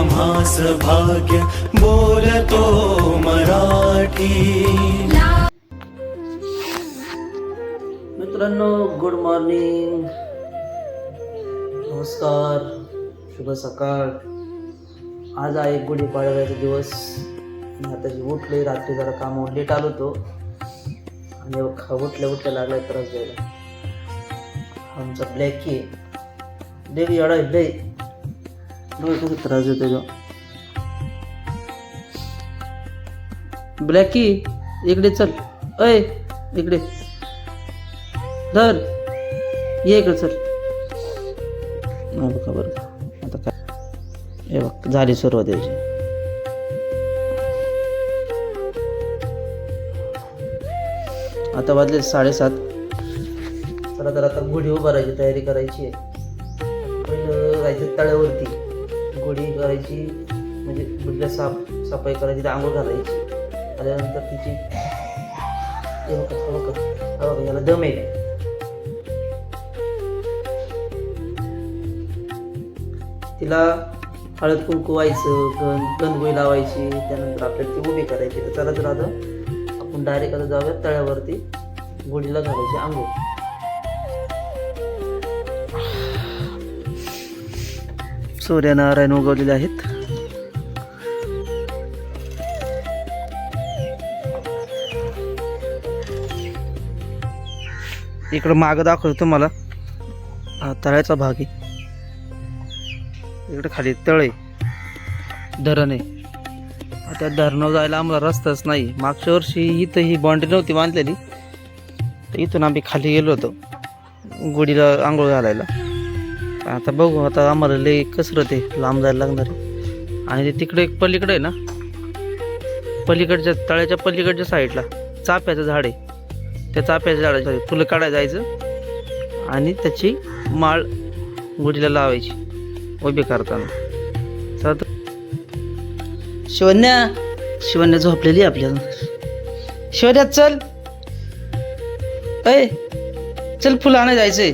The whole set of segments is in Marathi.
आम्हास भाग्य बोलतो मराठी। मित्रांनो, गुड मॉर्निंग, नमस्कार, शुभ सकाळ। आज आहे गुढीपाडव्याचा दिवस। मी आता उठले, रात्री जरा कामावर लेट आलो होतो आणि उठल्या लागला त्रास द्यायला। आमचा ब्लॅकी डेली एवढा लय कसं त्रास देतो तो ब्लॅकी। इकडे चल, अय इकडे धर, ये इकडे चल। बघा बरं आता काय, हे बघ झाली सुरुवात यायची। आता वाजले 7:30। चला तर आता गुढी उभारायची तयारी करायची आहे। पहिलं जायचं तळ्यावरती, गुढी करायची म्हणजे गुढीला सफाई करायची, आंघोळ घालायची। आल्यानंतर तिची हे बघा याला दम आहे। तिला हळद कुंकू व्हायचं, गंधगोळी लावायची, त्यानंतर आपल्याला ती उभी करायची। तर चला तर आता आपण डायरेक्ट आता जाऊया तळ्यावरती, गुढीला घालायची आंघोळ। सूर्यनारायण उगवलेले आहेत। इकडं मागं दाखवतो तुम्हाला, हा तळ्याचा भाग आहे। इकडे खाली तळ आहे, धरण आहे। त्या धरणावर जायला आम्हाला रस्ताच नाही। मागच्या वर्षी इथं ही बाउंड्री नव्हती बांधलेली, तर इथून आम्ही खाली गेलो होतो गुढीला आंघोळ घालायला। आता बघू, आता आम्हाला लई कसरत आहे, लांब जायला लागणार आहे। आणि ते तिकडे एक पलीकडे आहे ना, पलीकडच्या तळ्याच्या पलीकडच्या साईडला चाफ्याचं झाड आहे। त्या चाफ्याच्या झाडाच्या फुलं काढायला जायचं आणि त्याची माळ गुढीला लावायची उभी करताना। शिवन्या झोपलेली आपल्याला। शिवन्या चल, अय चल, फुलं आणायला जायचंय।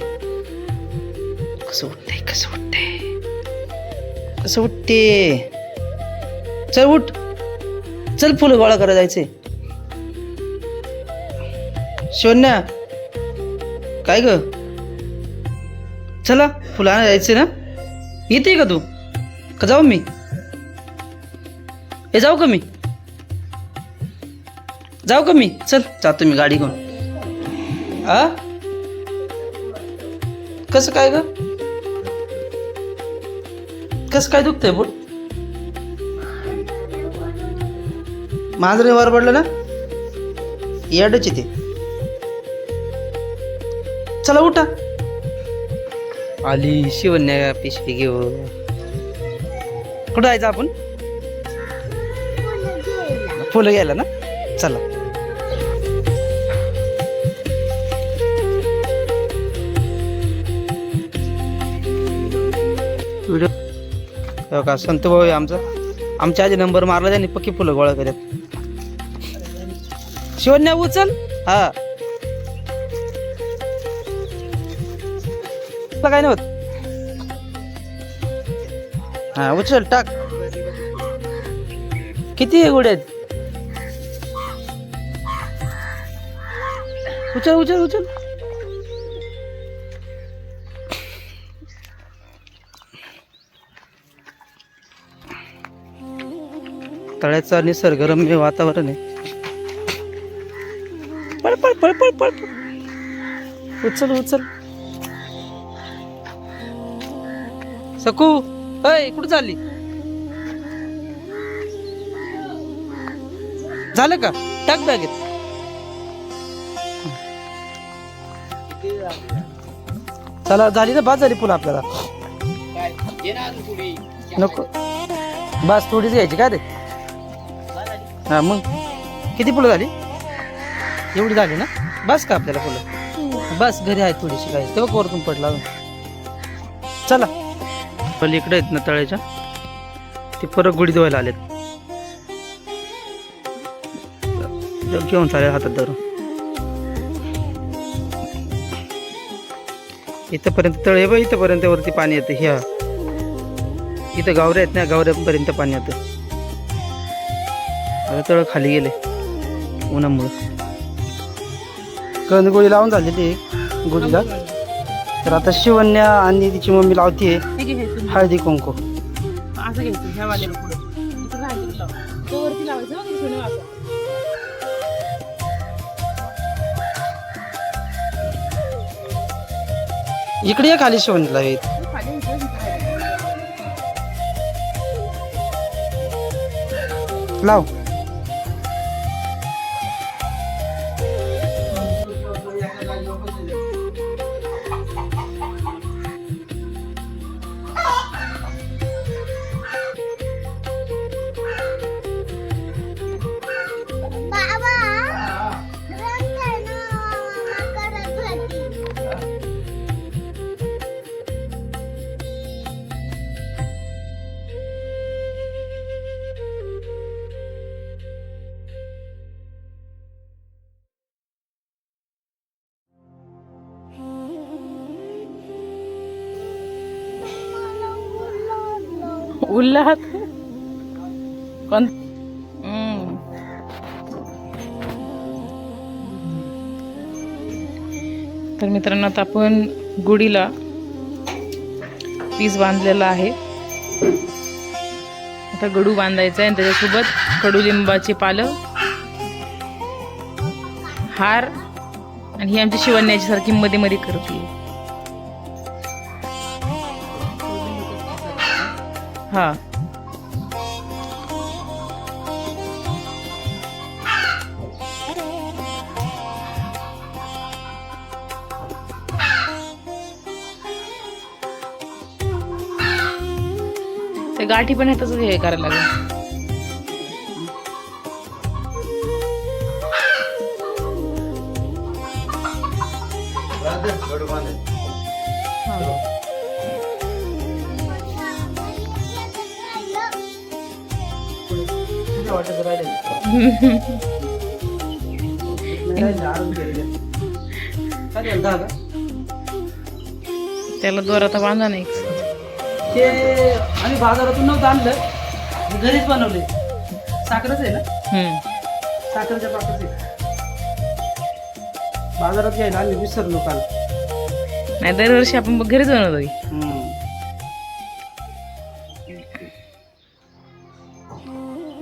कसं उठते, चल उठ, चल फुलं गोळा करायला जायचंय। शिवन्या काय ग, चला फुलं आणायला जायचंय ना। येते का तू, का जाऊ मी? हे जाऊ का मी, चल जातो मी गाडी घेऊन। आ कसं काय ग, कसं काय दुखतंय बोल? मांजरे वर पडलं ना, येडच ते। चला उठा, आली शिवन्या पिशवी घेऊन। कुठं जायचं आपण? फुलं घ्यायला ना, चला। व्हिडिओ का संत भाऊ आहे आमचा, आमच्या आधी नंबर मारला त्यांनी, पक्की फुलं गोळा करत। शिवन्या उचल, हा काय नाही होत, हा उचल टाक। किती गुढ्या आहेत? उचल। तळ्याचा निसर्गरम्य वातावरण आहे। पळ, उचल। सकू, अय कुठं चालली? झालं का? टाक बॅगेत। चला झाली ना, बाद झाली फुलं आपल्याला। नको बस, थोडीच घ्यायची का रे? हा मग किती फुलं झाली? एवढी झाली ना, बस का आपल्याला फुलं? बस, घरी आहे थोडीशी, काय तेव्हा वरतून पडला। चला पलीकडे आहेत ना तळ्याच्या, ते परत गुढी धुवायला आलेत। घेऊन चालेल हातात धरून। इथपर्यंत तळे बघ, इथपर्यंत वरती पाणी येते। ह्या इथं गावरे आहेत ना, गावऱ्यापर्यंत पाणी येतं. आता तळ खाली गेले उन्हामुळं. कंदगोळी लावून झालेली आहे गुढीला. तर आता शिवण्या आणि तिची मम्मी लावतीये हळदी कुंकू. असं घ्यायचं ह्या वाल्याला पुढे इथं राहायचं लाव तो वरती लावायचं बघ सोनं असं. इकडे ये खाली शिवणीला येत खाली इथं राहायचं. लाव. उल्हात कोण तर मित्रांनो आता आपण गुढीला पीस बांधलेला आहे. आता गडू बांधायचा आहे आणि त्याच्यासोबत कडुलिंबाची पालं, हार आणि ही आमची शिवण्याची सारखी मध्ये मध्ये करते. हा ते गाठी पण ह्यातच हे करायला लागेल. त्याला दोर आता बांधा नाही. ते आम्ही बाजारातून नव्हतं आणलं, घरीच बनवले. साखरच आहे ना, साखरच्या पाकच आहे. बाजारात घ्यायला आम्ही विसरलो काल. नाही दरवर्षी आपण घरीच बनवतो.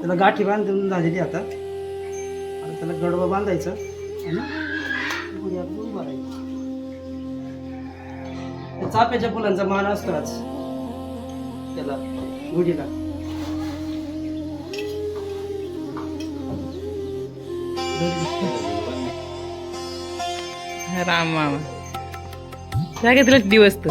त्याला गाठी बांधून झालेली आता. त्याला गडवा बांधायचं आणि गुढी आपली उभारायची. चाफ्याच्या फुलांचा मान असतो आज त्याला गुढीला. राम मामा जागे तुला दिवस तर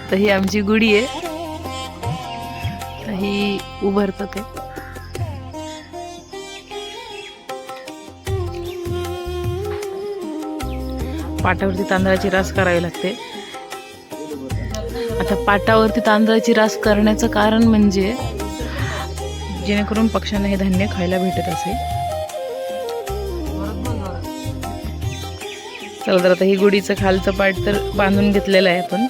तर ही आमची गुढी आहे. तर ही उभारतं ते पाटावरती तांदळाची रास करावी लागते. आता पाटावरती तांदळाची रास करण्याचं कारण म्हणजे जेणेकरून पक्ष्यांना हे धान्य खायला भेटत असेल. चला तर आता ही गुढीचं खालचं पाट तर बांधून घेतलेलं आहे आपण.